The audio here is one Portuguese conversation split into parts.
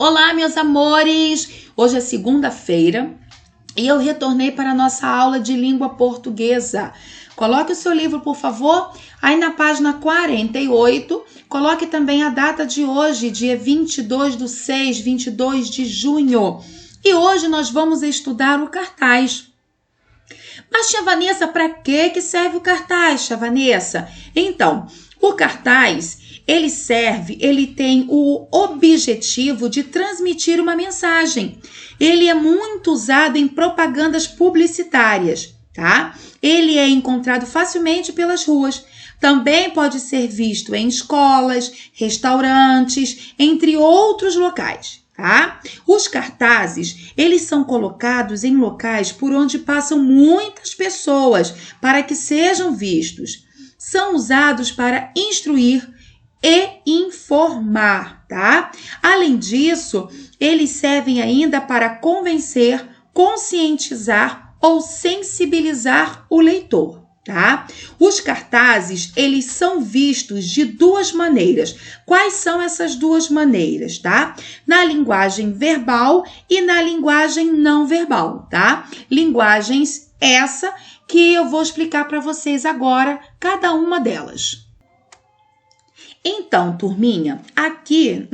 Olá, meus amores! Hoje é segunda-feira e eu retornei para a nossa aula de língua portuguesa. Coloque o seu livro, por favor, aí na página 48. Coloque também a data de hoje, dia 22/6, 22 de junho. E hoje nós vamos estudar o cartaz. Mas, tia Vanessa, para que serve o cartaz, tia Vanessa? Então, o cartaz, ele tem o objetivo de transmitir uma mensagem. Ele é muito usado em propagandas publicitárias, tá? Ele é encontrado facilmente pelas ruas. Também pode ser visto em escolas, restaurantes, entre outros locais, tá? Os cartazes, eles são colocados em locais por onde passam muitas pessoas para que sejam vistos. São usados para instruir e informar, tá? Além disso, eles servem ainda para convencer, conscientizar ou sensibilizar o leitor, tá? Os cartazes, eles são vistos de duas maneiras. Quais são essas duas maneiras, tá? Na linguagem verbal e na linguagem não verbal, tá? Linguagens essa que eu vou explicar para vocês agora, cada uma delas. Então, turminha, aqui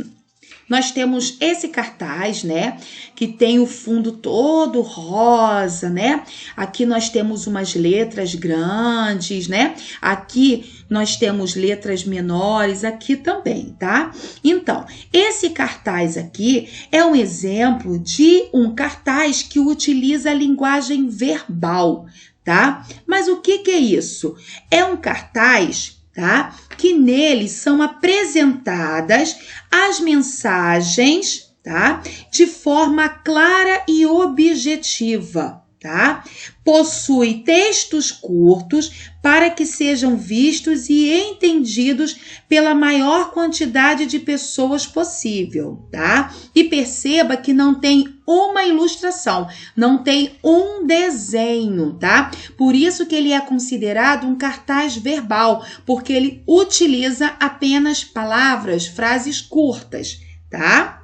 nós temos esse cartaz, né, que tem o fundo todo rosa, né? Aqui nós temos umas letras grandes, né? Aqui nós temos letras menores, aqui também, tá? Então, esse cartaz aqui é um exemplo de um cartaz que utiliza a linguagem verbal, tá? Mas o que é isso? É um cartaz, tá? Que nele são apresentadas as mensagens, tá? De forma clara e objetiva, tá? Possui textos curtos para que sejam vistos e entendidos pela maior quantidade de pessoas possível, tá? E perceba que não tem uma ilustração, não tem um desenho, tá? Por isso que ele é considerado um cartaz verbal, porque ele utiliza apenas palavras, frases curtas, tá?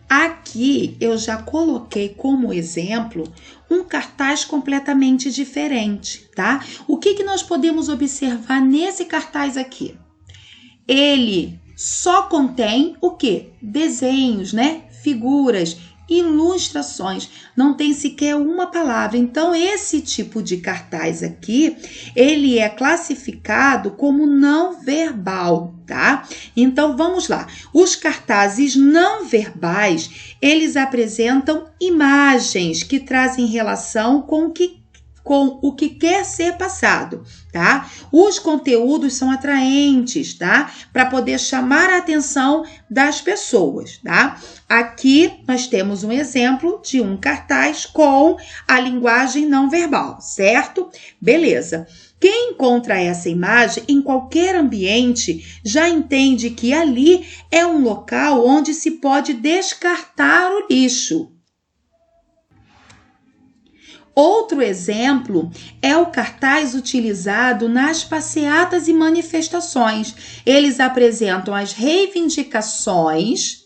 Aqui eu já coloquei como exemplo um cartaz completamente diferente, tá? O que nós podemos observar nesse cartaz aqui? Ele só contém o quê? Desenhos, né? Figuras, ilustrações. Não tem sequer uma palavra. Então, esse tipo de cartaz aqui, ele é classificado como não verbal, tá? Então, vamos lá. Os cartazes não verbais, eles apresentam imagens que trazem relação com o que quer ser passado, tá? Os conteúdos são atraentes, tá? Para poder chamar a atenção das pessoas, tá? Aqui nós temos um exemplo de um cartaz com a linguagem não verbal, certo? Beleza. Quem encontra essa imagem em qualquer ambiente já entende que ali é um local onde se pode descartar o lixo. Outro exemplo é o cartaz utilizado nas passeatas e manifestações. Eles apresentam as reivindicações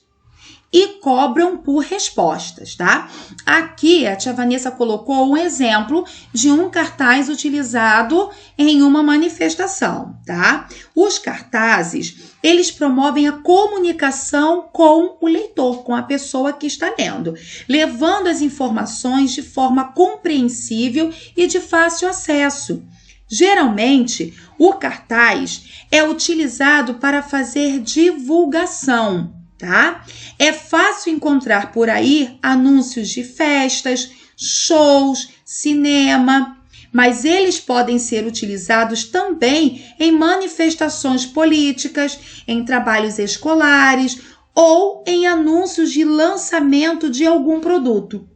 e cobram por respostas, tá? Aqui a tia Vanessa colocou um exemplo de um cartaz utilizado em uma manifestação, tá? Os cartazes, eles promovem a comunicação com o leitor, com a pessoa que está lendo, levando as informações de forma compreensível e de fácil acesso. Geralmente, o cartaz é utilizado para fazer divulgação, tá? É fácil encontrar por aí anúncios de festas, shows, cinema, mas eles podem ser utilizados também em manifestações políticas, em trabalhos escolares ou em anúncios de lançamento de algum produto.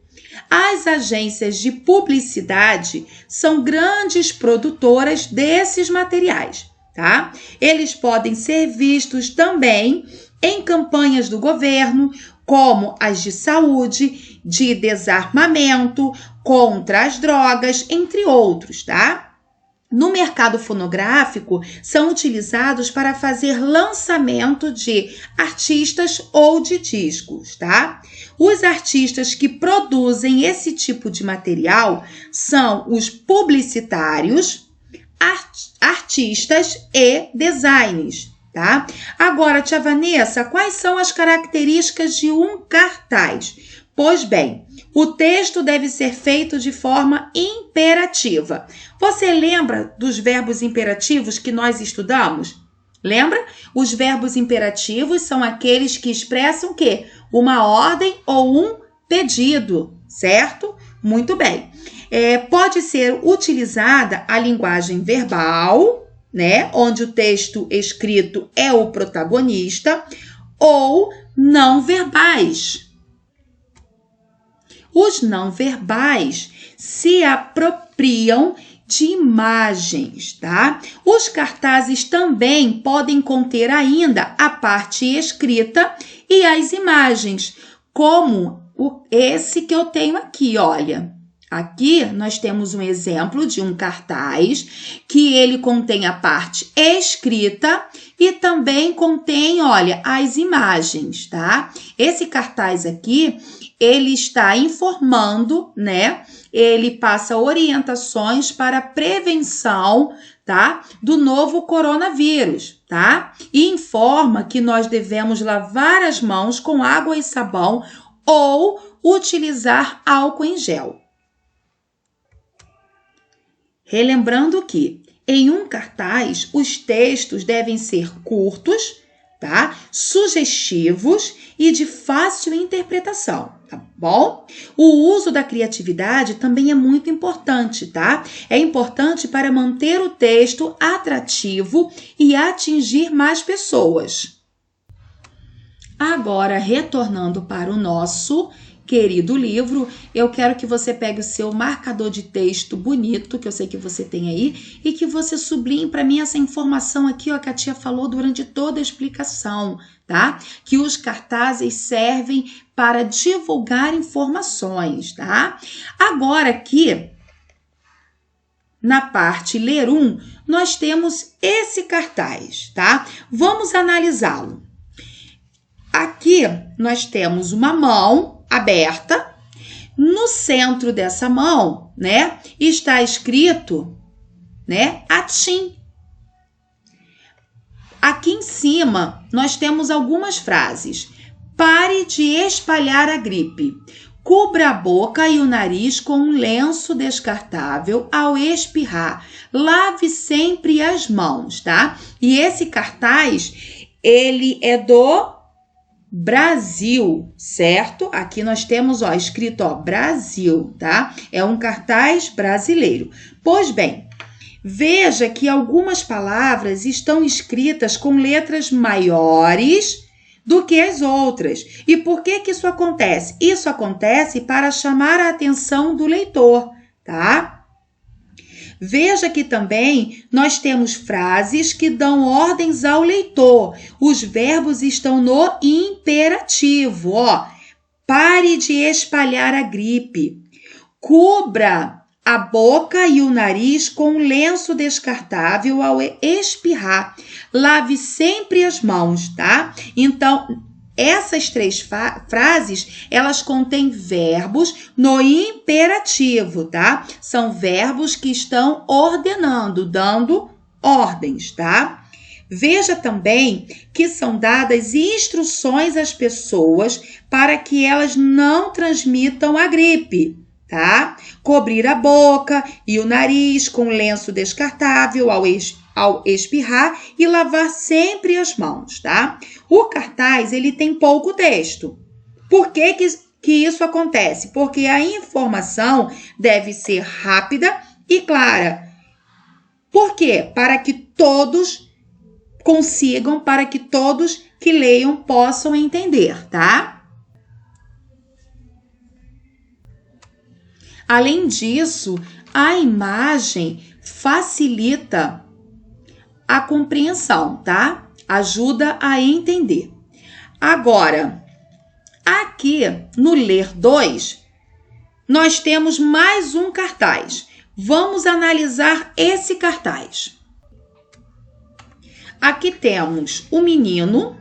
As agências de publicidade são grandes produtoras desses materiais, tá? Eles podem ser vistos também em campanhas do governo, como as de saúde, de desarmamento, contra as drogas, entre outros, tá? no mercado fonográfico, são utilizados para fazer lançamento de artistas ou de discos, tá? Os artistas que produzem esse tipo de material são os publicitários, artistas e designers, tá? Agora, tia Vanessa, quais são as características de um cartaz? Pois bem, o texto deve ser feito de forma imperativa. Você lembra dos verbos imperativos que nós estudamos? Lembra? Os verbos imperativos são aqueles que expressam o quê? Uma ordem ou um pedido, certo? Muito bem. Pode ser utilizada a linguagem verbal, né? Onde o texto escrito é o protagonista, ou não verbais. Os não verbais se apropriam de imagens, tá? Os cartazes também podem conter ainda a parte escrita e as imagens, como esse que eu tenho aqui, olha. Aqui nós temos um exemplo de um cartaz que ele contém a parte escrita e também contém, olha, as imagens, tá? Esse cartaz aqui, ele está informando, né? Ele passa orientações para a prevenção, tá? Do novo coronavírus, tá? E informa que nós devemos lavar as mãos com água e sabão ou utilizar álcool em gel. Relembrando que, em um cartaz, os textos devem ser curtos, tá? Sugestivos e de fácil interpretação, tá bom? O uso da criatividade também é muito importante, tá? É importante para manter o texto atrativo e atingir mais pessoas. Agora, retornando para o nosso querido livro, eu quero que você pegue o seu marcador de texto bonito, que eu sei que você tem aí, e que você sublinhe para mim essa informação aqui, ó, que a tia falou durante toda a explicação, tá? Que os cartazes servem para divulgar informações, tá? Agora aqui, na parte ler um, nós temos esse cartaz, tá? Vamos analisá-lo. Aqui nós temos uma mão aberta. No centro dessa mão, né, está escrito, né, atim. Aqui em cima, nós temos algumas frases. Pare de espalhar a gripe. Cubra a boca e o nariz com um lenço descartável ao espirrar. Lave sempre as mãos, tá? E esse cartaz, ele é do Brasil, certo? Aqui nós temos, ó, escrito, ó, Brasil, tá? É um cartaz brasileiro. Pois bem, veja que algumas palavras estão escritas com letras maiores do que as outras. E por que isso acontece? Isso acontece para chamar a atenção do leitor, tá? Veja que também nós temos frases que dão ordens ao leitor. Os verbos estão no imperativo, ó. Pare de espalhar a gripe. Cubra a boca e o nariz com um lenço descartável ao espirrar. Lave sempre as mãos, tá? Então, essas três frases, elas contêm verbos no imperativo, tá? São verbos que estão ordenando, dando ordens, tá? Veja também que são dadas instruções às pessoas para que elas não transmitam a gripe, tá? Cobrir a boca e o nariz com lenço descartável ao espirrar e lavar sempre as mãos, tá? O cartaz, ele tem pouco texto. Por que isso acontece? Porque a informação deve ser rápida e clara. Por quê? Para que todos consigam, para que todos que leiam possam entender, tá? Além disso, a imagem facilita a compreensão, tá? Ajuda a entender. Agora, aqui no Ler 2, nós temos mais um cartaz. Vamos analisar esse cartaz. Aqui temos o menino.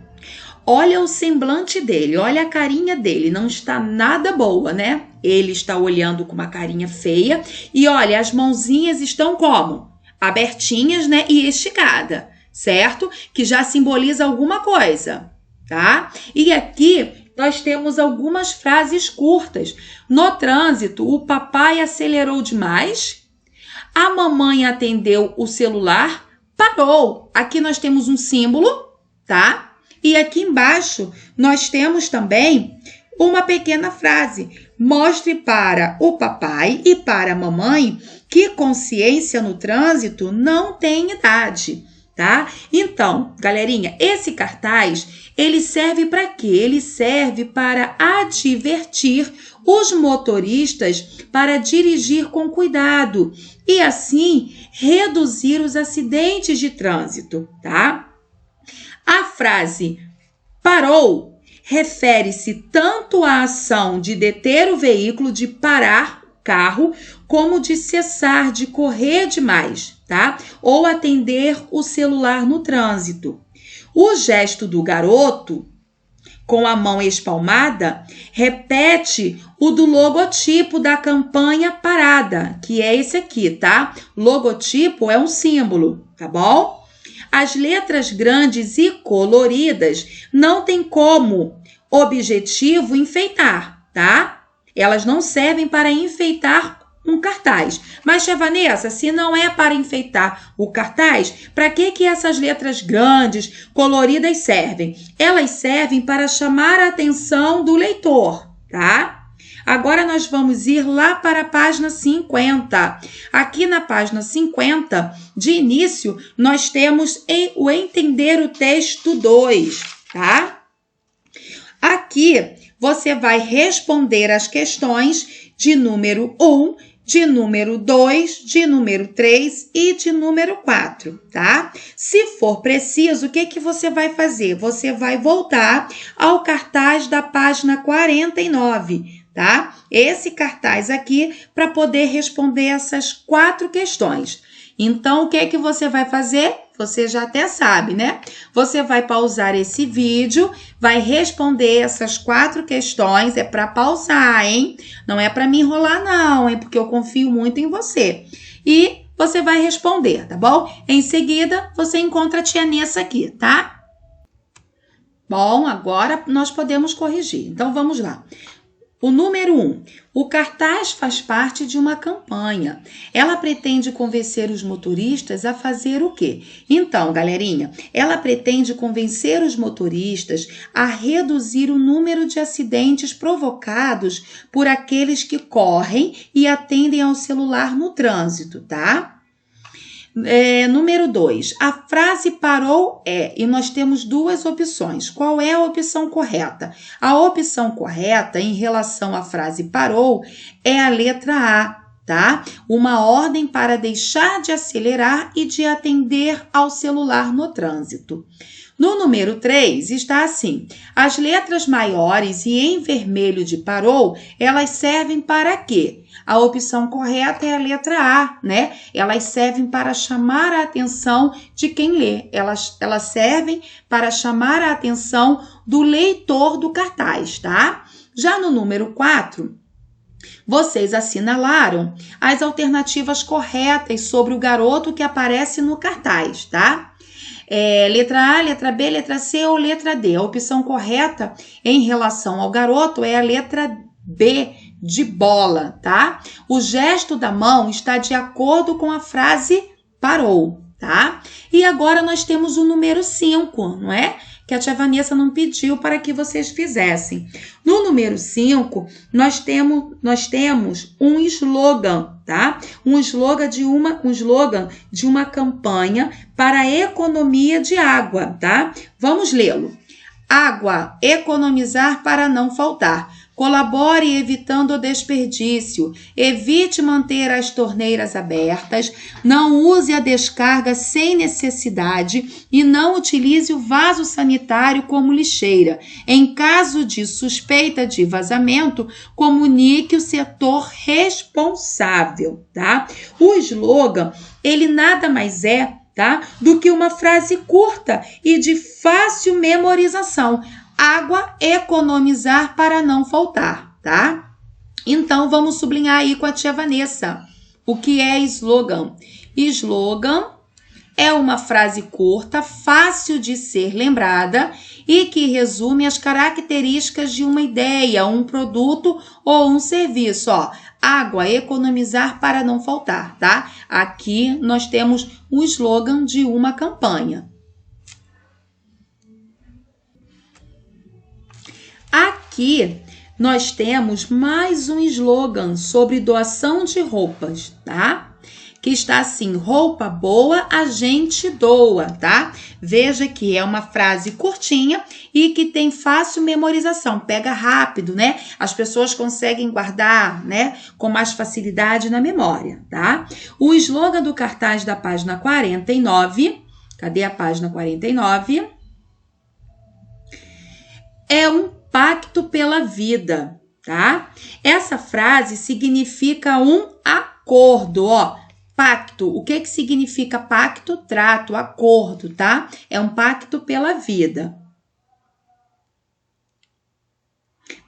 Olha o semblante dele, olha a carinha dele, não está nada boa, né? Ele está olhando com uma carinha feia e olha, as mãozinhas estão como? Abertinhas, né? E esticada, certo? Que já simboliza alguma coisa, tá? E aqui nós temos algumas frases curtas. No trânsito, o papai acelerou demais, a mamãe atendeu o celular, parou. Aqui nós temos um símbolo, tá? E aqui embaixo nós temos também uma pequena frase. Mostre para o papai e para a mamãe que consciência no trânsito não tem idade, tá? Então, galerinha, esse cartaz, ele serve para quê? Ele serve para advertir os motoristas para dirigir com cuidado e assim reduzir os acidentes de trânsito, tá? A frase parou refere-se tanto à ação de deter o veículo, de parar o carro, como de cessar, de correr demais, tá? Ou atender o celular no trânsito. O gesto do garoto, com a mão espalmada, repete o do logotipo da campanha parada, que é esse aqui, tá? Logotipo é um símbolo, tá bom? As letras grandes e coloridas não têm como objetivo enfeitar, tá? Elas não servem para enfeitar um cartaz. Mas, tia Vanessa, se não é para enfeitar o cartaz, para que essas letras grandes, coloridas servem? Elas servem para chamar a atenção do leitor, tá? Agora nós vamos ir lá para a página 50. Aqui na página 50, de início, nós temos o Entender o Texto 2, tá? Aqui você vai responder as questões de número 1, de número 2, de número 3 e de número 4, tá? Se for preciso, o que você vai fazer? Você vai voltar ao cartaz da página 49, tá? Esse cartaz aqui para poder responder essas 4 questões. Então, o que você vai fazer? Você já até sabe, né? Você vai pausar esse vídeo, vai responder essas 4 questões. É para pausar, hein? Não é para me enrolar, não, hein? Porque eu confio muito em você. E você vai responder, tá bom? Em seguida, você encontra a tia Nessa aqui, tá? Bom, agora nós podemos corrigir. Então, vamos lá. O número 1. O cartaz faz parte de uma campanha. Ela pretende convencer os motoristas a fazer o quê? Então, galerinha, ela pretende convencer os motoristas a reduzir o número de acidentes provocados por aqueles que correm e atendem ao celular no trânsito, tá? Número 2, a frase parou e nós temos 2 opções. Qual é a opção correta? A opção correta em relação à frase parou é a letra A, tá? Uma ordem para deixar de acelerar e de atender ao celular no trânsito. No número 3 está assim, as letras maiores e em vermelho de parou, elas servem para quê? A opção correta é a letra A, né? Elas servem para chamar a atenção de quem lê. Elas servem para chamar a atenção do leitor do cartaz, tá? Já no número 4, vocês assinalaram as alternativas corretas sobre o garoto que aparece no cartaz, tá? Letra A, letra B, letra C ou letra D. A opção correta em relação ao garoto é a letra B, de bola, tá? O gesto da mão está de acordo com a frase parou, tá? E agora nós temos o número 5, não é? Que a tia Vanessa não pediu para que vocês fizessem. No número 5, nós temos um slogan, tá? Um slogan de uma campanha para a economia de água, tá? Vamos lê-lo. Água, economizar para não faltar. Colabore evitando o desperdício. Evite manter as torneiras abertas. Não use a descarga sem necessidade e não utilize o vaso sanitário como lixeira. Em caso de suspeita de vazamento, comunique o setor responsável, tá? O slogan, ele nada mais é, tá, do que uma frase curta e de fácil memorização. Água, economizar para não faltar, tá? Então, vamos sublinhar aí com a tia Vanessa. O que é slogan? Slogan é uma frase curta, fácil de ser lembrada e que resume as características de uma ideia, um produto ou um serviço. Ó, água, economizar para não faltar, tá? Aqui nós temos o slogan de uma campanha. Aqui nós temos mais um slogan sobre doação de roupas, tá? Que está assim: roupa boa a gente doa, tá? Veja que é uma frase curtinha e que tem fácil memorização, pega rápido, né? As pessoas conseguem guardar, né, com mais facilidade na memória, tá? O slogan do cartaz da página 49, cadê a página 49? É um pacto pela vida, tá? Essa frase significa um acordo, ó. Pacto, o que significa pacto? Trato, acordo, tá? É um pacto pela vida.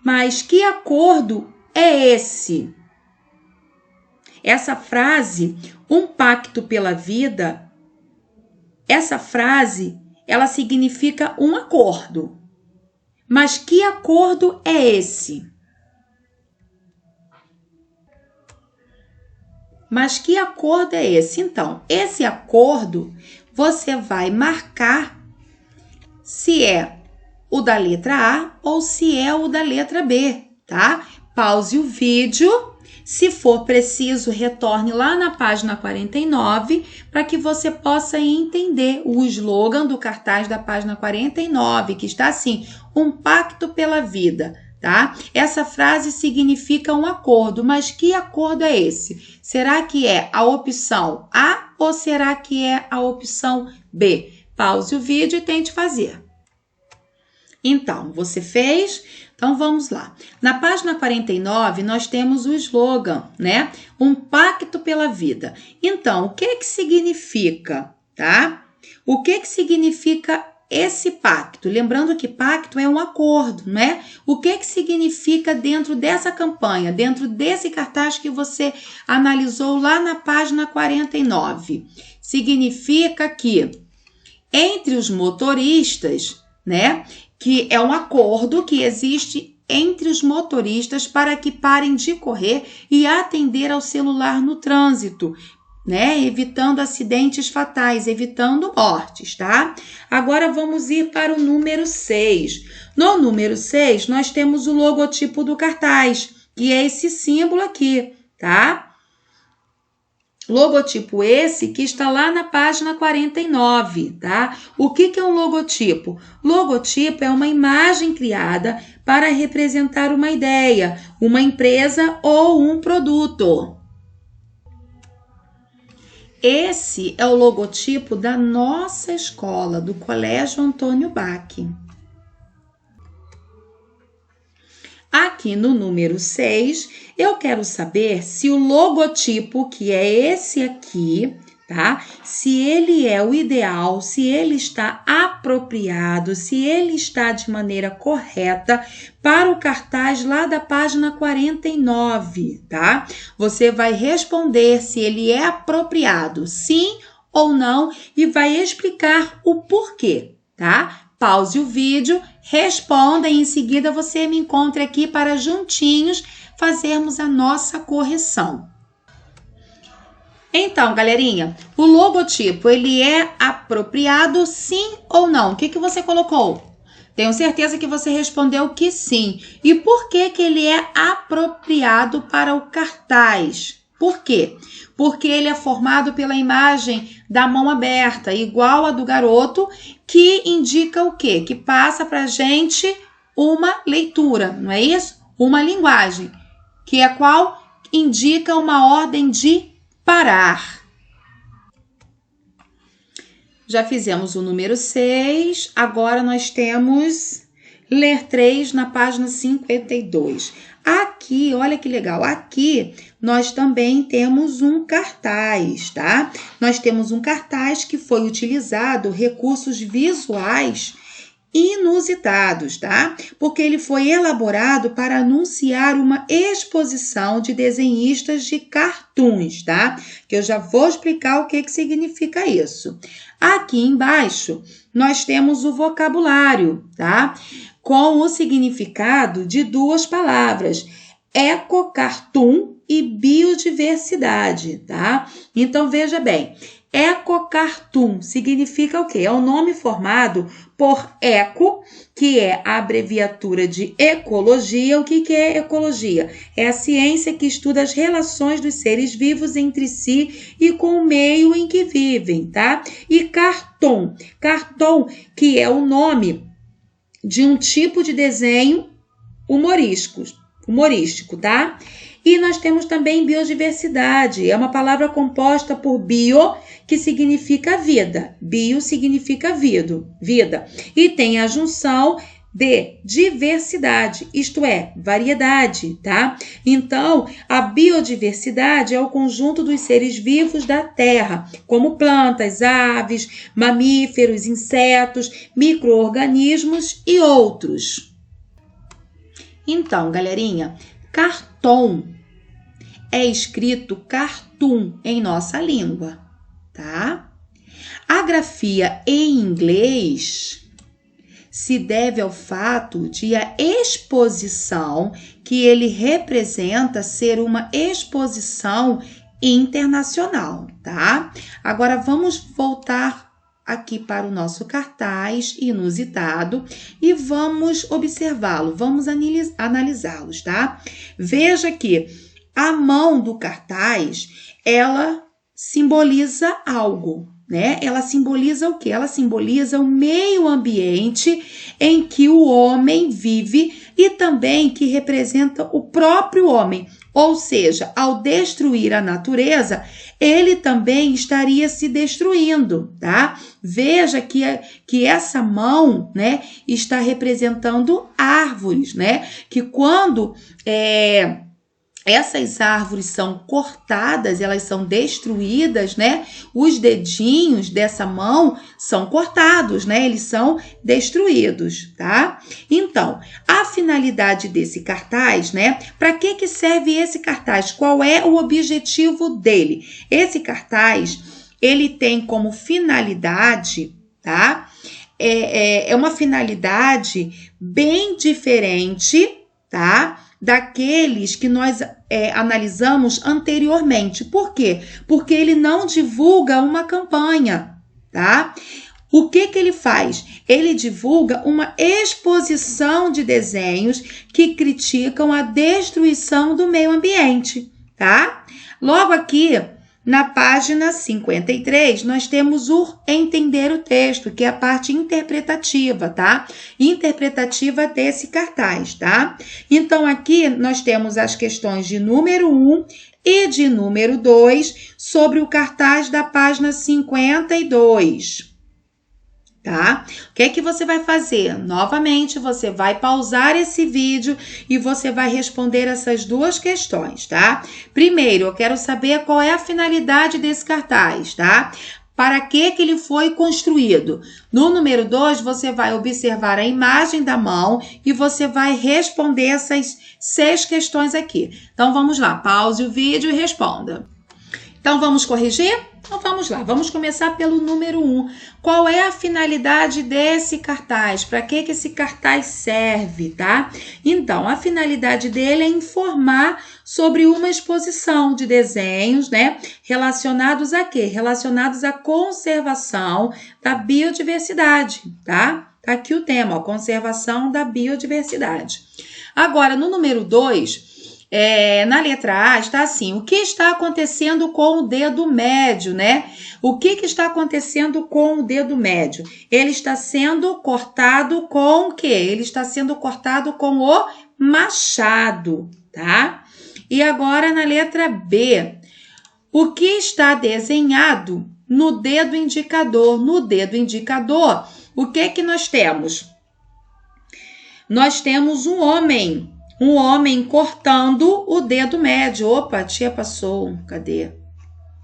Mas que acordo é esse? Essa frase, um pacto pela vida, essa frase, ela significa um acordo. Mas que acordo é esse? Mas que acordo é esse? Então, esse acordo você vai marcar se é o da letra A ou se é o da letra B, tá? Pause o vídeo. Se for preciso, retorne lá na página 49 para que você possa entender o slogan do cartaz da página 49, que está assim: um pacto pela vida. Tá? Essa frase significa um acordo, mas que acordo é esse? Será que é a opção A ou será que é a opção B? Pause o vídeo e tente fazer. Então, você fez? Então, vamos lá. Na página 49, nós temos o slogan, né? Um pacto pela vida. Então, o que significa, tá? O que significa esse pacto? Lembrando que pacto é um acordo, né? O que significa dentro dessa campanha, dentro desse cartaz que você analisou lá na página 49? Significa que entre os motoristas, né? Que é um acordo que existe entre os motoristas para que parem de correr e atender ao celular no trânsito, né? Evitando acidentes fatais, evitando mortes, tá? Agora vamos ir para o número 6. No número 6, nós temos o logotipo do cartaz, que é esse símbolo aqui, tá? Logotipo esse que está lá na página 49, tá? O que é um logotipo? Logotipo é uma imagem criada para representar uma ideia, uma empresa ou um produto. Esse é o logotipo da nossa escola, do Colégio Antônio Bach. Aqui no número 6, eu quero saber se o logotipo, que é esse aqui, tá? Se ele é o ideal, se ele está apropriado, se ele está de maneira correta para o cartaz lá da página 49, tá? Você vai responder se ele é apropriado, sim ou não, e vai explicar o porquê, tá? Pause o vídeo, responda e em seguida você me encontra aqui para juntinhos fazermos a nossa correção. Então, galerinha, o logotipo, ele é apropriado sim ou não? O que você colocou? Tenho certeza que você respondeu que sim. E por que ele é apropriado para o cartaz? Por quê? Porque ele é formado pela imagem da mão aberta, igual a do garoto, que indica o quê? Que passa para a gente uma leitura, não é isso? uma linguagem, que é qual? Indica uma ordem de parar. Já fizemos o número 6, agora nós temos ler 3 na página 52. Aqui, olha que legal, aqui nós também temos um cartaz, tá? Nós temos um cartaz que foi utilizado recursos visuais inusitados, tá? Porque ele foi elaborado para anunciar uma exposição de desenhistas de cartoons, tá? Que eu já vou explicar o que significa isso. Aqui embaixo, nós temos o vocabulário, tá? Com o significado de duas palavras, ecocartoon e biodiversidade, tá? Então, veja bem, ecocartoon significa o quê? É um nome formado por eco, que é a abreviatura de ecologia. O que é ecologia? É a ciência que estuda as relações dos seres vivos entre si e com o meio em que vivem, tá? E cartoon, que é o nome de um tipo de desenho humorístico, tá? E nós temos também biodiversidade, é uma palavra composta por bio, que significa vida, bio significa vida, e tem a junção de diversidade, isto é, variedade, tá? Então, a biodiversidade é o conjunto dos seres vivos da Terra, como plantas, aves, mamíferos, insetos, micro-organismos e outros. Então, galerinha, cartoon é escrito cartoon em nossa língua, tá? A grafia em inglês se deve ao fato de a exposição que ele representa ser uma exposição internacional, tá? Agora vamos voltar aqui para o nosso cartaz inusitado e vamos observá-lo, vamos analisá-los, tá? Veja que a mão do cartaz, ela simboliza algo, né? Ela simboliza o quê? Ela simboliza o meio ambiente em que o homem vive e também que representa o próprio homem. Ou seja, ao destruir a natureza, ele também estaria se destruindo, tá? Veja que essa mão, né, está representando árvores, né? Que quando essas árvores são cortadas, elas são destruídas, né? Os dedinhos dessa mão são cortados, né? Eles são destruídos, tá? Então, a finalidade desse cartaz, né? Para que serve esse cartaz? Qual é o objetivo dele? Esse cartaz, ele tem como finalidade, tá? É uma finalidade bem diferente, tá? Daqueles que nós analisamos anteriormente. Por quê? Porque ele não divulga uma campanha, tá? O que ele faz? Ele divulga uma exposição de desenhos que criticam a destruição do meio ambiente, tá? Logo aqui, na página 53, nós temos o entender o texto, que é a parte interpretativa, tá? Interpretativa desse cartaz, tá? Então, aqui nós temos as questões de número 1 e de número 2 sobre o cartaz da página 52. Tá? O que é que você vai fazer? Novamente, você vai pausar esse vídeo e você vai responder essas duas questões, tá? Primeiro, eu quero saber qual é a finalidade desse cartaz, tá? Para que ele foi construído? No número 2, você vai observar a imagem da mão e você vai responder essas 6 questões aqui. Então, vamos lá, pause o vídeo e responda. Então, vamos corrigir? Então, vamos lá. Vamos começar pelo número 1. Qual é a finalidade desse cartaz? Para que esse cartaz serve, tá? Então, a finalidade dele é informar sobre uma exposição de desenhos, né? Relacionados a quê? Relacionados à conservação da biodiversidade, tá? Tá aqui o tema, ó, conservação da biodiversidade. Agora, no número 2... na letra A está assim, o que está acontecendo com o dedo médio, né? O que está acontecendo com o dedo médio? Ele está sendo cortado com o quê? Ele está sendo cortado com o machado, tá? E agora na letra B, o que está desenhado no dedo indicador? No dedo indicador, o que que nós temos? Nós temos um homem cortando o dedo médio. Opa, a tia passou, cadê?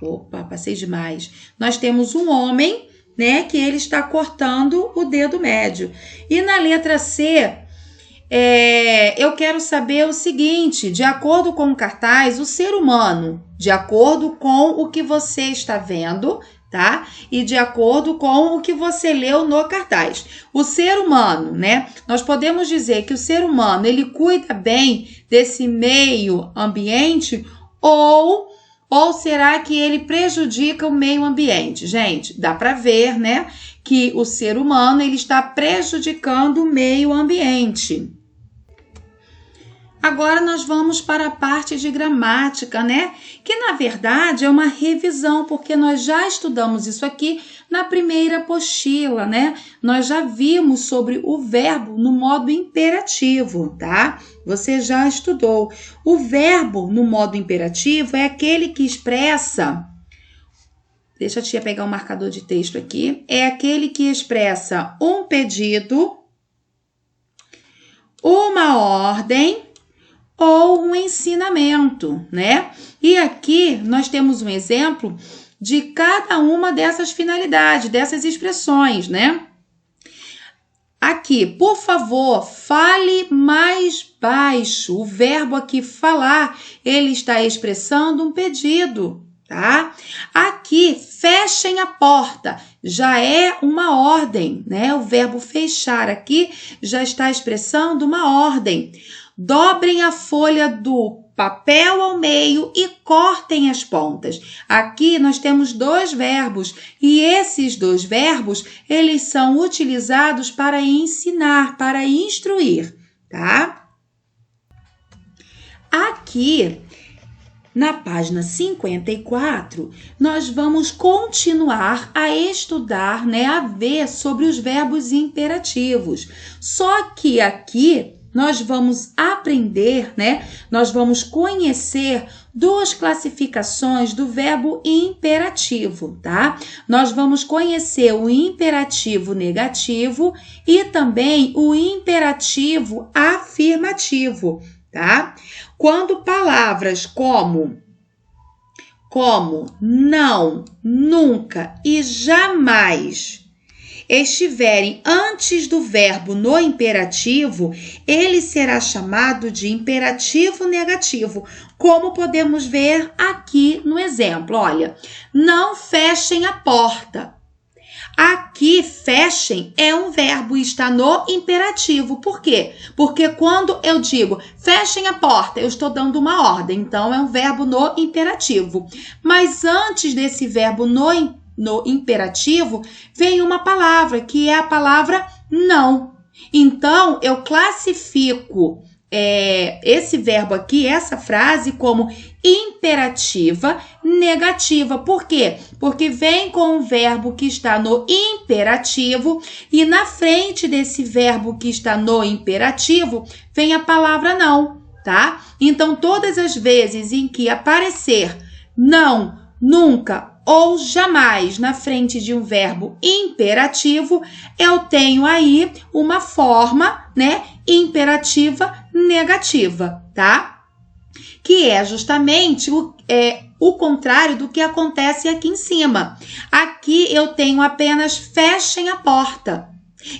Opa, passei demais. Nós temos um homem, né, que ele está cortando o dedo médio. E na letra C, eu quero saber o seguinte, de acordo com o cartaz, o ser humano, de acordo com o que você está vendo, tá? E de acordo com o que você leu no cartaz. O ser humano, né? Nós podemos dizer que o ser humano, ele cuida bem desse meio ambiente ou será que ele prejudica o meio ambiente? Gente, dá para ver, né, que o ser humano ele está prejudicando o meio ambiente. Agora nós vamos para a parte de gramática, né? Que na verdade é uma revisão, porque nós já estudamos isso aqui na primeira apostila, né? Nós já vimos sobre o verbo no modo imperativo, tá? Você já estudou. O verbo no modo imperativo é aquele que expressa... Deixa a tia pegar um marcador de texto aqui. É aquele que expressa um pedido, uma ordem ou um ensinamento, né? E aqui nós temos um exemplo de cada uma dessas finalidades, dessas expressões, né? Aqui, por favor, fale mais baixo. O verbo aqui falar, ele está expressando um pedido, tá? Aqui, fechem a porta, já é uma ordem, né? O verbo fechar aqui já está expressando uma ordem. Dobrem a folha do papel ao meio e cortem as pontas. Aqui nós temos dois verbos e esses dois verbos, eles são utilizados para ensinar, para instruir, tá? Aqui, na página 54, nós vamos continuar a estudar, né, a ver sobre os verbos imperativos. Só que aqui nós vamos aprender, né? Nós vamos conhecer duas classificações do verbo imperativo, tá? Nós vamos conhecer o imperativo negativo e também o imperativo afirmativo, tá? Quando palavras como não, nunca e jamais estiverem antes do verbo no imperativo, ele será chamado de imperativo negativo, como podemos ver aqui no exemplo. Olha, não fechem a porta. Aqui, fechem é um verbo e está no imperativo. Por quê? Porque quando eu digo fechem a porta, eu estou dando uma ordem, então é um verbo no imperativo. Mas antes desse verbo no imperativo, vem uma palavra, que é a palavra não. Então, eu classifico esse verbo aqui, essa frase, como imperativa negativa. Por quê? Porque vem com um verbo que está no imperativo e na frente desse verbo que está no imperativo, vem a palavra não, tá? Então, todas as vezes em que aparecer não, nunca ou jamais na frente de um verbo imperativo, eu tenho aí uma forma, né, imperativa negativa, tá? Que é justamente o contrário do que acontece aqui em cima. Aqui eu tenho apenas fechem a porta.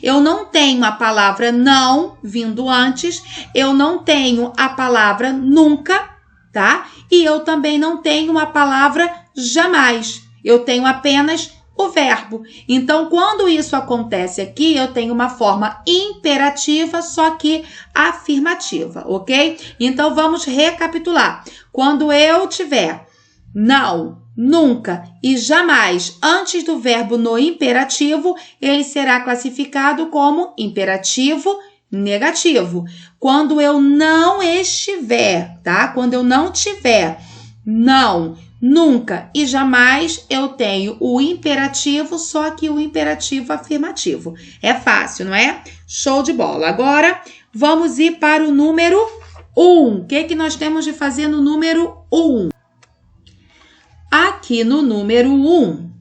Eu não tenho a palavra não vindo antes, eu não tenho a palavra nunca, tá? E eu também não tenho a palavra jamais. Eu tenho apenas o verbo. Então, quando isso acontece aqui, eu tenho uma forma imperativa, só que afirmativa, ok? Então, vamos recapitular. Quando eu tiver não, nunca e jamais antes do verbo no imperativo, ele será classificado como imperativo negativo. Quando eu não estiver, tá? Quando eu não tiver não, nunca e jamais, eu tenho o imperativo, só que o imperativo afirmativo. É fácil, não é? Show de bola. Agora, vamos ir para o número 1. O que nós temos de fazer no número 1? Aqui no número 1,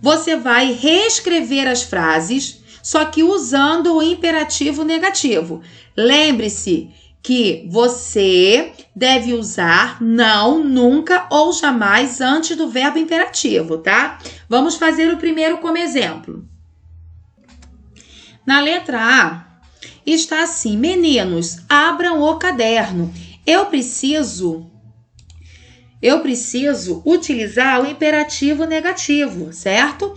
você vai reescrever as frases, só que usando o imperativo negativo. Lembre-se que você deve usar não, nunca ou jamais antes do verbo imperativo, tá? Vamos fazer o primeiro como exemplo. Na letra A, está assim: meninos, abram o caderno. Eu preciso utilizar o imperativo negativo, certo?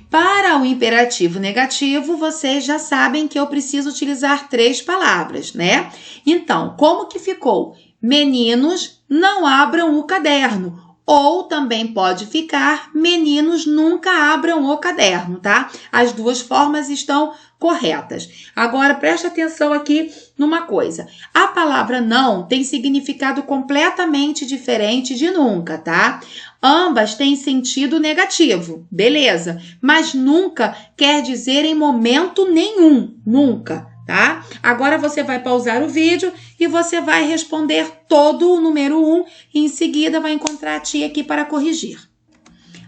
Para o imperativo negativo, vocês já sabem que eu preciso utilizar 3 palavras, né? Então, como que ficou? Meninos, não abram o caderno. Ou também pode ficar, meninos, nunca abram o caderno, tá? As duas formas estão corretas. Agora, preste atenção aqui numa coisa. A palavra não tem significado completamente diferente de nunca, tá? Ambas têm sentido negativo, beleza? Mas nunca quer dizer em momento nenhum, nunca, tá? Agora você vai pausar o vídeo e você vai responder todo o número 1 e em seguida vai encontrar a tia aqui para corrigir.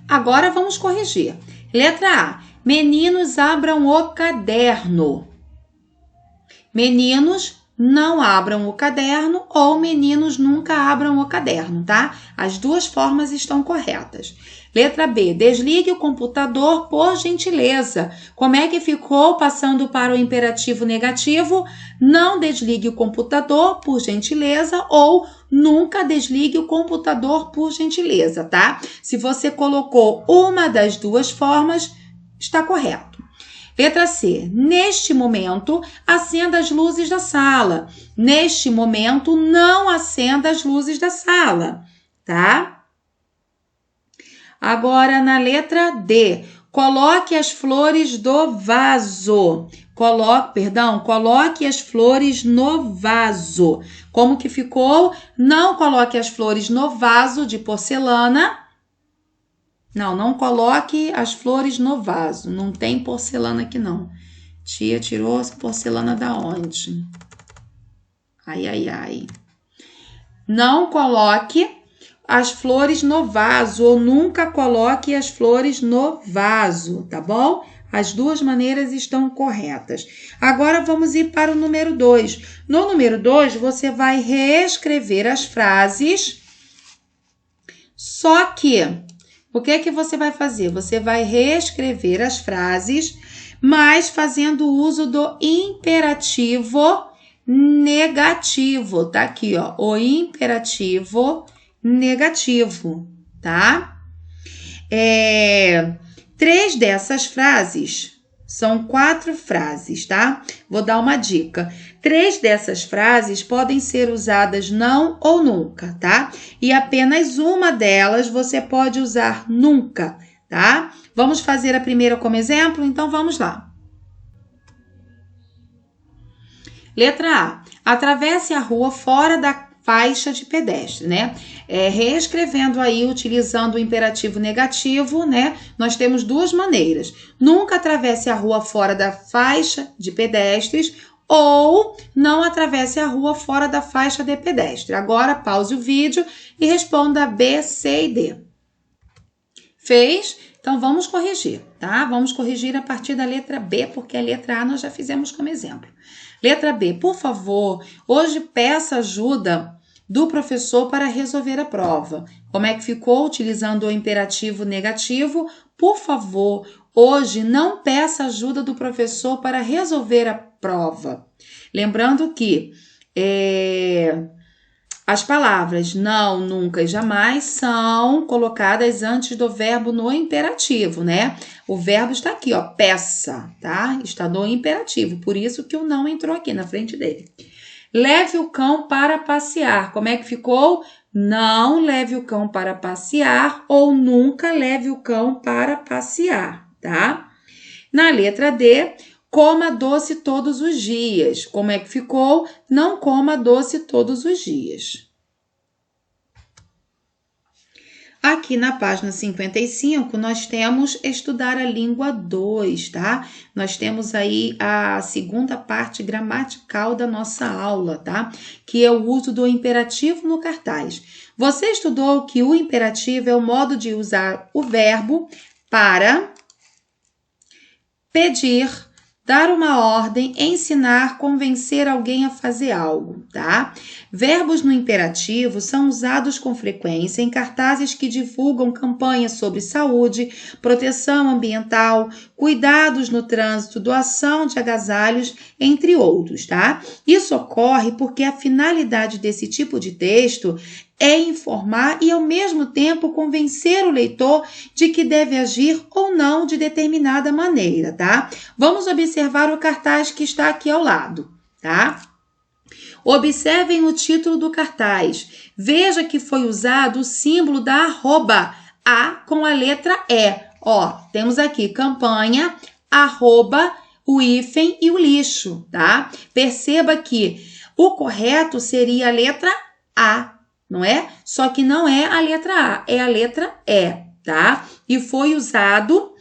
Agora vamos corrigir. Letra A. Meninos, abram o caderno. Meninos, não abram o caderno ou meninos nunca abram o caderno, tá? As duas formas estão corretas. Letra B, desligue o computador por gentileza. Como é que ficou passando para o imperativo negativo? Não desligue o computador por gentileza ou nunca desligue o computador por gentileza, tá? Se você colocou uma das duas formas, está correto. Letra C. Neste momento, acenda as luzes da sala. Neste momento, não acenda as luzes da sala, tá? Agora, na letra D. Coloque as flores do vaso. Coloque as flores no vaso. Como que ficou? Não coloque as flores no vaso de porcelana. Não coloque as flores no vaso. Não tem porcelana aqui, não. Tia tirou essa porcelana da onde? Ai, ai, ai. Não coloque as flores no vaso ou nunca coloque as flores no vaso, tá bom? As duas maneiras estão corretas. Agora vamos ir para o número 2. No número 2, você vai reescrever as frases, só que o que é que você vai fazer? Você vai reescrever as frases, mas fazendo uso do imperativo negativo. Tá aqui, ó, o imperativo negativo, tá? 3 dessas frases são 4 frases, tá? Vou dar uma dica. 3 dessas frases podem ser usadas não ou nunca, tá? E apenas uma delas você pode usar nunca, tá? Vamos fazer a primeira como exemplo? Então, vamos lá. Letra A. Atravesse a rua fora da faixa de pedestre, né? Reescrevendo aí, utilizando o imperativo negativo, né? Nós temos 2 maneiras. Nunca atravesse a rua fora da faixa de pedestres ou não atravesse a rua fora da faixa de pedestre. Agora, pause o vídeo e responda B, C e D. Fez? Então, vamos corrigir, tá? Vamos corrigir a partir da letra B, porque a letra A nós já fizemos como exemplo. Letra B, por favor, hoje peça ajuda do professor para resolver a prova. Como é que ficou? Utilizando o imperativo negativo. Por favor, hoje não peça ajuda do professor para resolver a prova. Lembrando que as palavras não, nunca e jamais são colocadas antes do verbo no imperativo, né? O verbo está aqui, ó, peça, tá? Está no imperativo, por isso que o não entrou aqui na frente dele. Leve o cão para passear. Como é que ficou? Não leve o cão para passear ou nunca leve o cão para passear, tá? Na letra D, coma doce todos os dias. Como é que ficou? Não coma doce todos os dias. Aqui na página 55, nós temos estudar a língua 2, tá? Nós temos aí a segunda parte gramatical da nossa aula, tá? Que é o uso do imperativo no cartaz. Você estudou que o imperativo é o modo de usar o verbo para pedir, dar uma ordem, ensinar, convencer alguém a fazer algo, tá? Verbos no imperativo são usados com frequência em cartazes que divulgam campanhas sobre saúde, proteção ambiental, cuidados no trânsito, doação de agasalhos, entre outros, tá? Isso ocorre porque a finalidade desse tipo de texto é informar e, ao mesmo tempo, convencer o leitor de que deve agir ou não de determinada maneira, tá? Vamos observar o cartaz que está aqui ao lado, tá? Observem o título do cartaz. Veja que foi usado o símbolo da arroba, A com a letra E. Ó, temos aqui campanha, arroba, o hífen e o lixo, tá? Perceba que o correto seria a letra A, não é? Só que não é a letra A, é a letra E, tá? E foi usado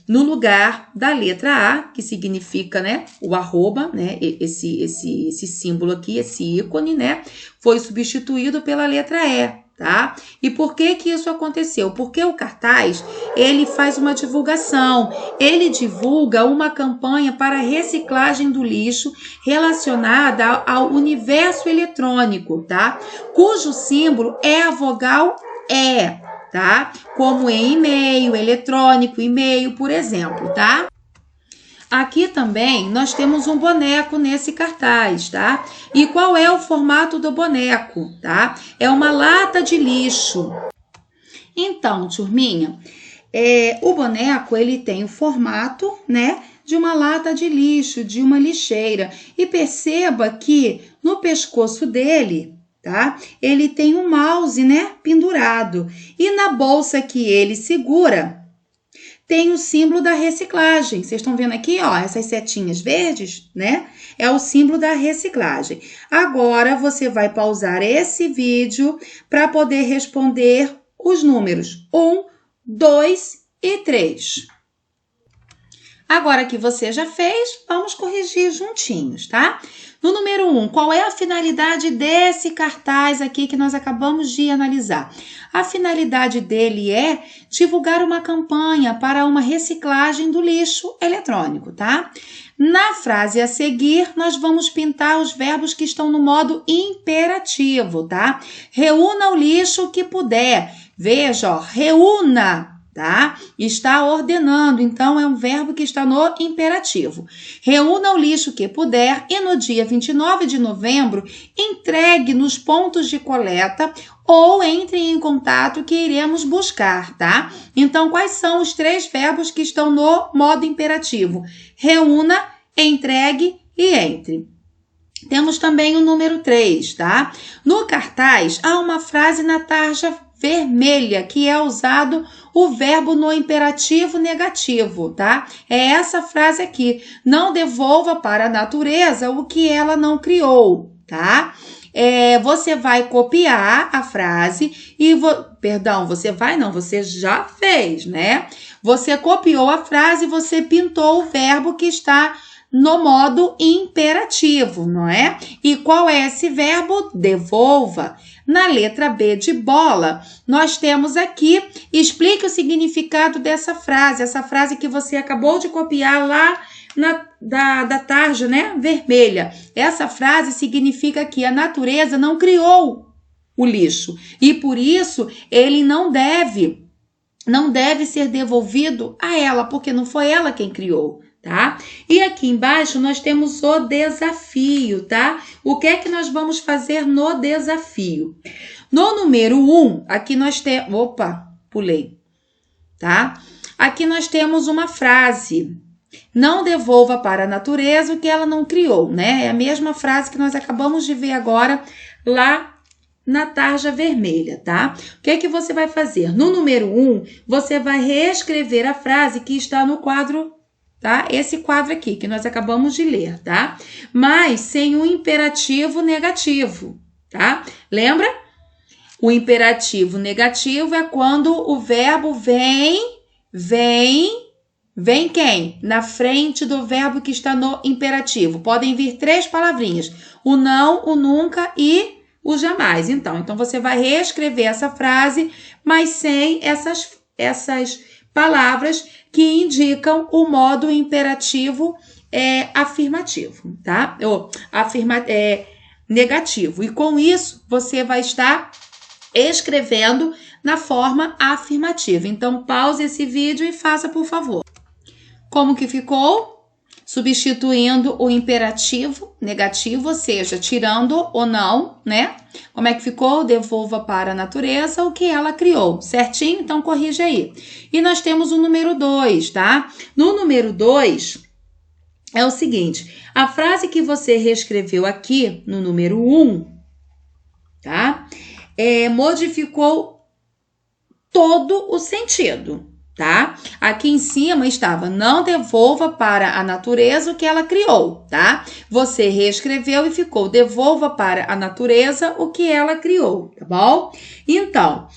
no lugar da letra A, que significa, né, o arroba, né, esse símbolo aqui, esse ícone, né, foi substituído pela letra E, tá? E por que que isso aconteceu? Porque o cartaz, ele faz uma divulgação, ele divulga uma campanha para reciclagem do lixo relacionada ao universo eletrônico, tá? Cujo símbolo é a vogal E, tá? Como em e-mail, eletrônico, e-mail, por exemplo, tá? Aqui também nós temos um boneco nesse cartaz, tá? E qual é o formato do boneco, tá? É uma lata de lixo. Então, turminha, o boneco, ele tem o formato, né, de uma lata de lixo, de uma lixeira. E perceba que no pescoço dele, tá? Ele tem um mouse, né, pendurado. E na bolsa que ele segura, tem o símbolo da reciclagem. Vocês estão vendo aqui, ó, essas setinhas verdes, né? É o símbolo da reciclagem. Agora, você vai pausar esse vídeo para poder responder os números 1, 2 e 3. Agora que você já fez, vamos corrigir juntinhos, tá? No número 1, qual é a finalidade desse cartaz aqui que nós acabamos de analisar? A finalidade dele é divulgar uma campanha para uma reciclagem do lixo eletrônico, tá? Na frase a seguir, nós vamos pintar os verbos que estão no modo imperativo, tá? Reúna o lixo que puder. Veja, ó, reúna, tá? Está ordenando, então é um verbo que está no imperativo. Reúna o lixo que puder e no dia 29 de novembro entregue nos pontos de coleta ou entre em contato que iremos buscar, tá? Então, quais são os 3 verbos que estão no modo imperativo? Reúna, entregue e entre. Temos também o número 3, tá? No cartaz, há uma frase na tarja vermelha, que é usado o verbo no imperativo negativo, tá? É essa frase aqui. Não devolva para a natureza o que ela não criou, tá? Você vai copiar a frase e... você já fez, né? Você copiou a frase e você pintou o verbo que está no modo imperativo, não é? E qual é esse verbo? Devolva. Na letra B de bola, nós temos aqui, explique o significado dessa frase, essa frase que você acabou de copiar lá da tarja, né, vermelha. Essa frase significa que a natureza não criou o lixo e por isso ele não deve ser devolvido a ela, porque não foi ela quem criou, tá? E aqui embaixo nós temos o desafio, tá? O que é que nós vamos fazer no desafio? No número 1, aqui nós temos... Opa, pulei, tá? Aqui nós temos uma frase. Não devolva para a natureza o que ela não criou, né? É a mesma frase que nós acabamos de ver agora lá na tarja vermelha, tá? O que é que você vai fazer? No número 1, você vai reescrever a frase que está no quadro, tá? Esse quadro aqui que nós acabamos de ler, tá? Mas sem um imperativo negativo, tá? Lembra? O imperativo negativo é quando o verbo vem quem? Na frente do verbo que está no imperativo. Podem vir 3 palavrinhas. O não, o nunca e o jamais. Então você vai reescrever essa frase, mas sem essas palavras que indicam o modo imperativo afirmativo, tá? Negativo. E com isso, você vai estar escrevendo na forma afirmativa. Então, pause esse vídeo e faça, por favor. Como que ficou? Substituindo o imperativo negativo, ou seja, tirando o não, né? Como é que ficou? Devolva para a natureza o que ela criou, certinho? Então, corrige aí. E nós temos o número 2, tá? No número 2, é o seguinte, a frase que você reescreveu aqui no número 1, tá? Modificou todo o sentido. Tá? Aqui em cima estava, não devolva para a natureza o que ela criou, tá? Você reescreveu e ficou, devolva para a natureza o que ela criou, tá bom? Então,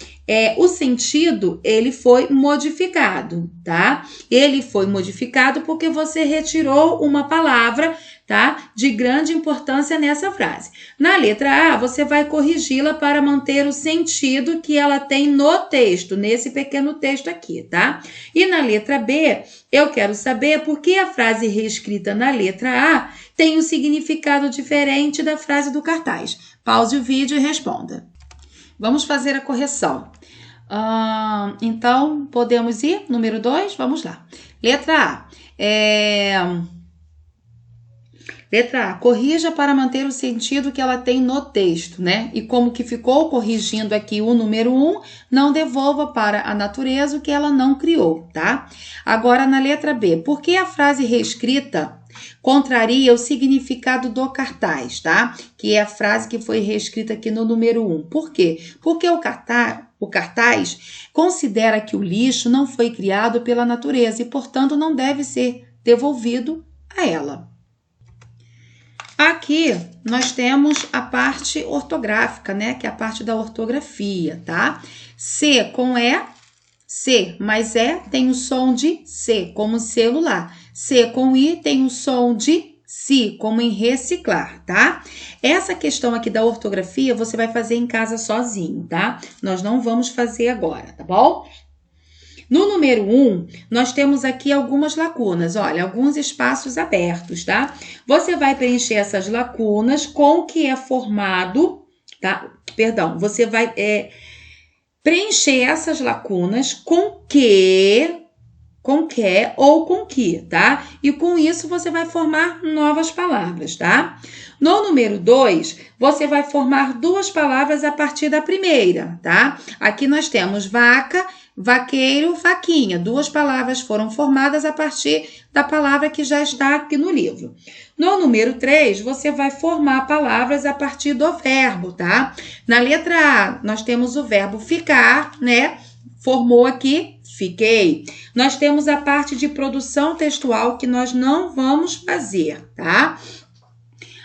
o sentido, ele foi modificado, tá? Ele foi modificado porque você retirou uma palavra, tá? De grande importância nessa frase. Na letra A, você vai corrigi-la para manter o sentido que ela tem no texto, nesse pequeno texto aqui, tá? E na letra B, eu quero saber por que a frase reescrita na letra A tem um significado diferente da frase do cartaz. Pause o vídeo e responda. Vamos fazer a correção. Então, podemos ir? Número 2, vamos lá. Letra A. Letra A, corrija para manter o sentido que ela tem no texto, né? E como que ficou corrigindo aqui o número 1, não devolva para a natureza o que ela não criou, tá? Agora, na letra B, por que a frase reescrita contraria o significado do cartaz, tá? Que é a frase que foi reescrita aqui no número 1. Por quê? Porque o cartaz considera que o lixo não foi criado pela natureza e, portanto, não deve ser devolvido a ela. Aqui nós temos a parte ortográfica, né? Que é a parte da ortografia, tá? C com E, C mais E tem o som de C, como celular. C com I tem o som de Si, como em reciclar, tá? Essa questão aqui da ortografia você vai fazer em casa sozinho, tá? Nós não vamos fazer agora, tá bom? No número 1, nós temos aqui algumas lacunas, olha, alguns espaços abertos, tá? Você vai preencher essas lacunas com o que é formado, tá? Perdão, você vai preencher essas lacunas com que ou com que, tá? E com isso você vai formar novas palavras, tá? No número 2, você vai formar 2 palavras a partir da primeira, tá? Aqui nós temos vaca, vaqueiro, vaquinha. 2 palavras foram formadas a partir da palavra que já está aqui no livro. No número 3, você vai formar palavras a partir do verbo, tá? Na letra A, nós temos o verbo ficar, né? Formou aqui, fiquei. Nós temos a parte de produção textual que nós não vamos fazer, tá?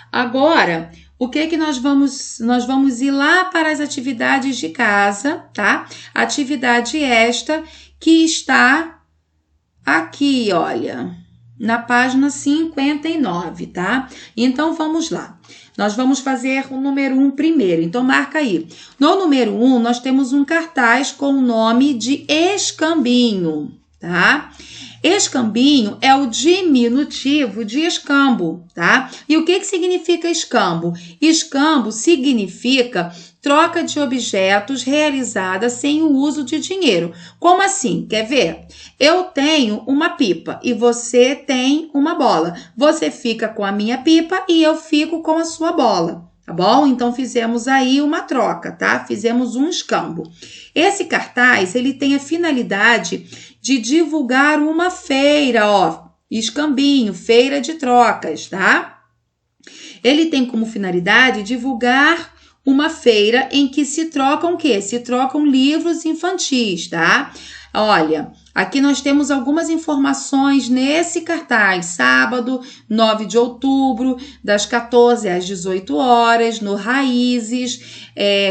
Agora, o que nós vamos ir lá para as atividades de casa, tá? Atividade esta que está aqui, olha, na página 59, tá? Então, vamos lá. Nós vamos fazer o número 1 primeiro, então marca aí. No número 1, nós temos um cartaz com o nome de escambinho, tá? Escambinho é o diminutivo de escambo, tá? E o que significa escambo? Escambo significa troca de objetos realizada sem o uso de dinheiro. Como assim? Quer ver? Eu tenho uma pipa e você tem uma bola. Você fica com a minha pipa e eu fico com a sua bola. Tá bom? Então, fizemos aí uma troca, tá? Fizemos um escambo. Esse cartaz, ele tem a finalidade de divulgar uma feira, ó. Escambinho, feira de trocas, tá? Ele tem como finalidade divulgar uma feira em que se trocam o quê? Se trocam livros infantis, tá? Olha, Aqui nós temos algumas informações nesse cartaz. Sábado, 9 de outubro, das 14 às 18 horas, no Raízes,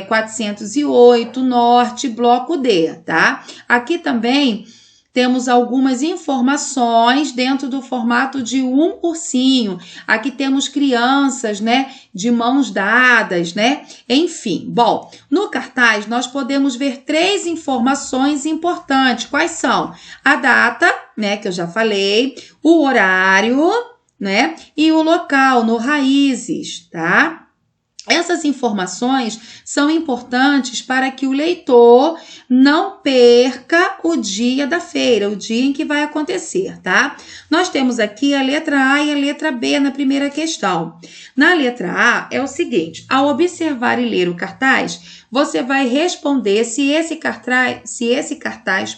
408, Norte, Bloco D, tá? Aqui também temos algumas informações dentro do formato de um ursinho. Aqui temos crianças, né, de mãos dadas, né? Enfim, bom, no cartaz nós podemos ver 3 informações importantes. Quais são? A data, né, que eu já falei, o horário, né, e o local, no Raízes, tá? Essas informações são importantes para que o leitor não perca o dia da feira, o dia em que vai acontecer, tá? Nós temos aqui a letra A e a letra B na primeira questão. Na letra A é o seguinte: ao observar e ler o cartaz, você vai responder se esse cartaz,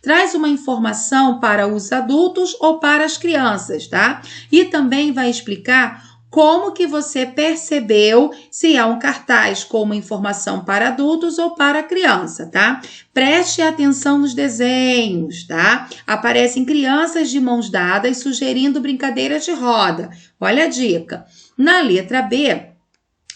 traz uma informação para os adultos ou para as crianças, tá? E também vai explicar como que você percebeu se há um cartaz com uma informação para adultos ou para criança, tá? Preste atenção nos desenhos, tá? Aparecem crianças de mãos dadas sugerindo brincadeiras de roda. Olha a dica. Na letra B,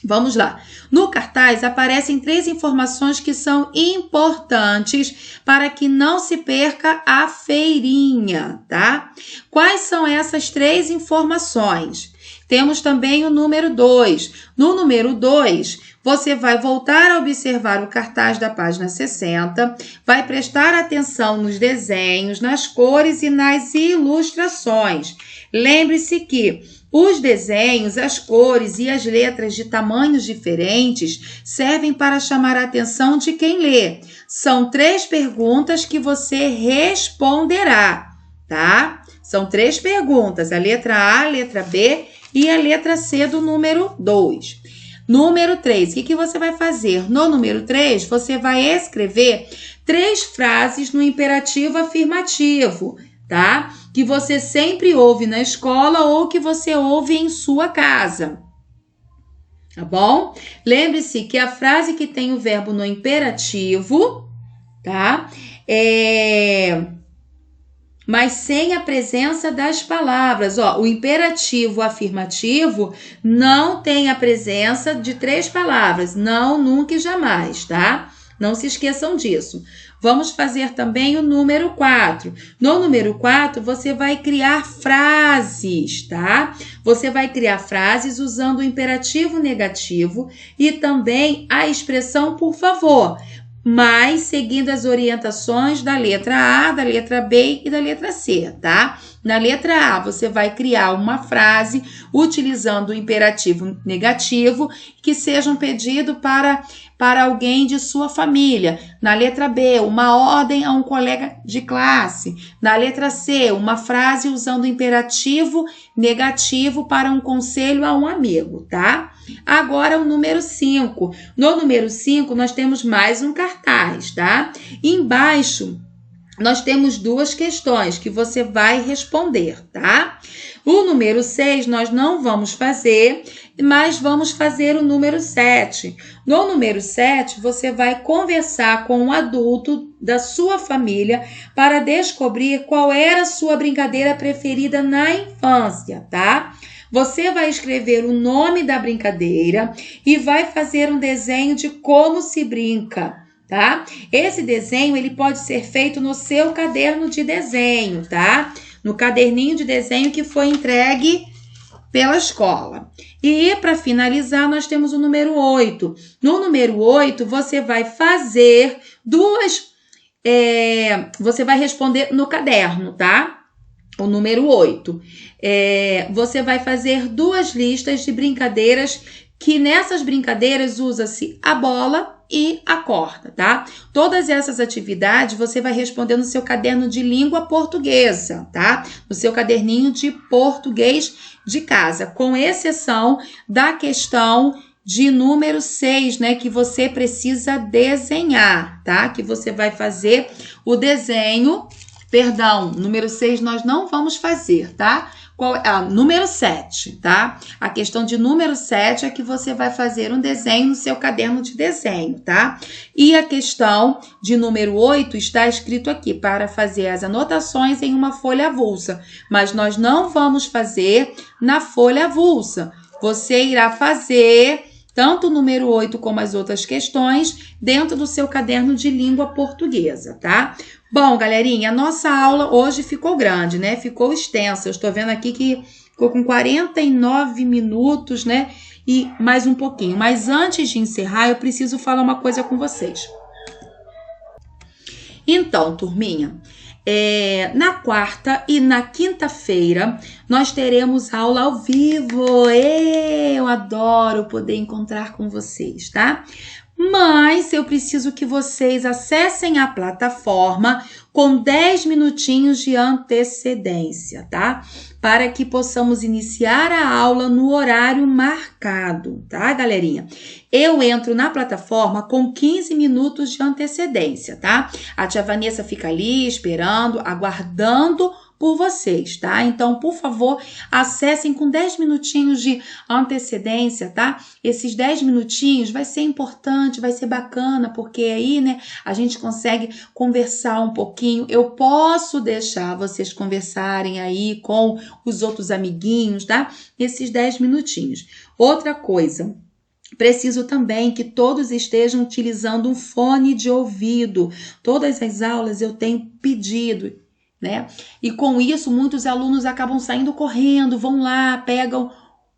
vamos lá. No cartaz aparecem 3 informações que são importantes para que não se perca a feirinha, tá? Quais são essas 3 informações? Temos também o número 2. No número 2, você vai voltar a observar o cartaz da página 60, vai prestar atenção nos desenhos, nas cores e nas ilustrações. Lembre-se que os desenhos, as cores e as letras de tamanhos diferentes servem para chamar a atenção de quem lê. São 3 perguntas que você responderá, tá? São 3 perguntas, a letra A, a letra B e a letra C do número 2. Número 3, o que você vai fazer? No número 3, você vai escrever 3 frases no imperativo afirmativo, tá? Que você sempre ouve na escola ou que você ouve em sua casa. Tá bom? Lembre-se que a frase que tem o verbo no imperativo, tá? Mas sem a presença das palavras. Ó, o imperativo afirmativo não tem a presença de 3 palavras. Não, nunca e jamais, tá? Não se esqueçam disso. Vamos fazer também o número 4. No número 4, você vai criar frases, tá? Você vai criar frases usando o imperativo negativo e também a expressão por favor, mas seguindo as orientações da letra A, da letra B e da letra C, tá? Na letra A, você vai criar uma frase utilizando o imperativo negativo que seja um pedido para alguém de sua família. Na letra B, uma ordem a um colega de classe. Na letra C, uma frase usando o imperativo negativo para um conselho a um amigo, tá? Agora o número 5. No número 5, nós temos mais um cartaz, tá? Embaixo, nós temos 2 questões que você vai responder, tá? O número 6 nós não vamos fazer, mas vamos fazer o número 7. No número 7, você vai conversar com um adulto da sua família para descobrir qual era a sua brincadeira preferida na infância, tá? Você vai escrever o nome da brincadeira e vai fazer um desenho de como se brinca, tá? Esse desenho ele pode ser feito no seu caderno de desenho, tá? No caderninho de desenho que foi entregue pela escola. E para finalizar, nós temos o número 8. No número 8, você vai fazer você vai responder no caderno, tá? O número 8. Você vai fazer 2 listas de brincadeiras que nessas brincadeiras usa-se a bola e a corda, tá? Todas essas atividades você vai responder no seu caderno de língua portuguesa, tá? No seu caderninho de português de casa, com exceção da questão de número 6, né? Que você precisa desenhar, tá? Que você vai fazer o desenho, número 6 nós não vamos fazer, tá? Número 7, tá? A questão de número 7 é que você vai fazer um desenho no seu caderno de desenho, tá? E a questão de número 8 está escrito aqui, para fazer as anotações em uma folha avulsa. Mas nós não vamos fazer na folha avulsa. Você irá fazer tanto o número 8 como as outras questões dentro do seu caderno de língua portuguesa, tá? Bom, galerinha, a nossa aula hoje ficou grande, né? Ficou extensa. Eu estou vendo aqui que ficou com 49 minutos, né? E mais um pouquinho. Mas antes de encerrar, eu preciso falar uma coisa com vocês. Então, turminha, na quarta e na quinta-feira nós teremos aula ao vivo. Eu adoro poder encontrar com vocês, tá? Mas eu preciso que vocês acessem a plataforma com 10 minutinhos de antecedência, tá? Para que possamos iniciar a aula no horário marcado, tá, galerinha? Eu entro na plataforma com 15 minutos de antecedência, tá? A tia Vanessa fica ali esperando, aguardando por vocês, tá? Então, por favor, acessem com 10 minutinhos de antecedência, tá? Esses 10 minutinhos vai ser importante, vai ser bacana, porque aí, né, a gente consegue conversar um pouquinho. Eu posso deixar vocês conversarem aí com os outros amiguinhos, tá? Esses 10 minutinhos. Outra coisa, preciso também que todos estejam utilizando um fone de ouvido. Todas as aulas eu tenho pedido, né? E com isso, muitos alunos acabam saindo correndo, vão lá, pegam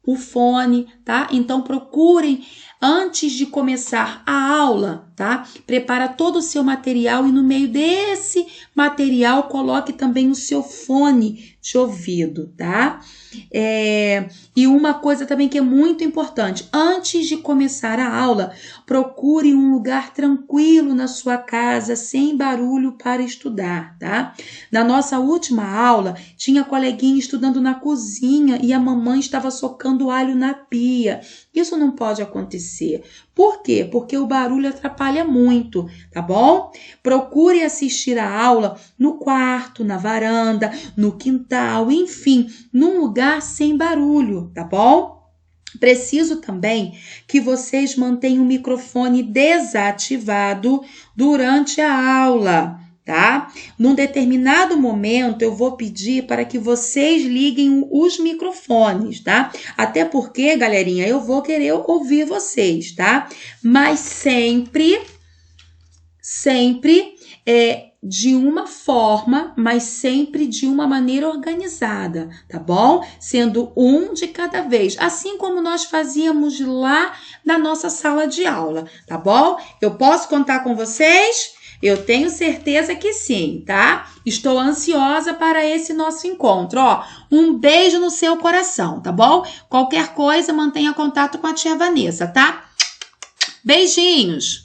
o fone, tá? Então, procurem, antes de começar a aula, tá? Prepara todo o seu material e no meio desse material, coloque também o seu fone de ouvido, tá? E uma coisa também que é muito importante, antes de começar a aula, procure um lugar tranquilo na sua casa, sem barulho para estudar, tá? Na nossa última aula, tinha coleguinha estudando na cozinha e a mamãe estava socando alho na pia. Isso não pode acontecer. Por quê? Porque o barulho atrapalha muito, tá bom? Procure assistir a aula no quarto, na varanda, no quintal, enfim, num lugar sem barulho, tá bom? Preciso também que vocês mantenham o microfone desativado durante a aula, tá? Num determinado momento, eu vou pedir para que vocês liguem os microfones, tá? Até porque, galerinha, eu vou querer ouvir vocês, tá? Mas sempre de uma forma, mas sempre de uma maneira organizada, tá bom? Sendo um de cada vez, assim como nós fazíamos lá na nossa sala de aula, tá bom? Eu posso contar com vocês? Eu tenho certeza que sim, tá? Estou ansiosa para esse nosso encontro, ó. Um beijo no seu coração, tá bom? Qualquer coisa, mantenha contato com a tia Vanessa, tá? Beijinhos!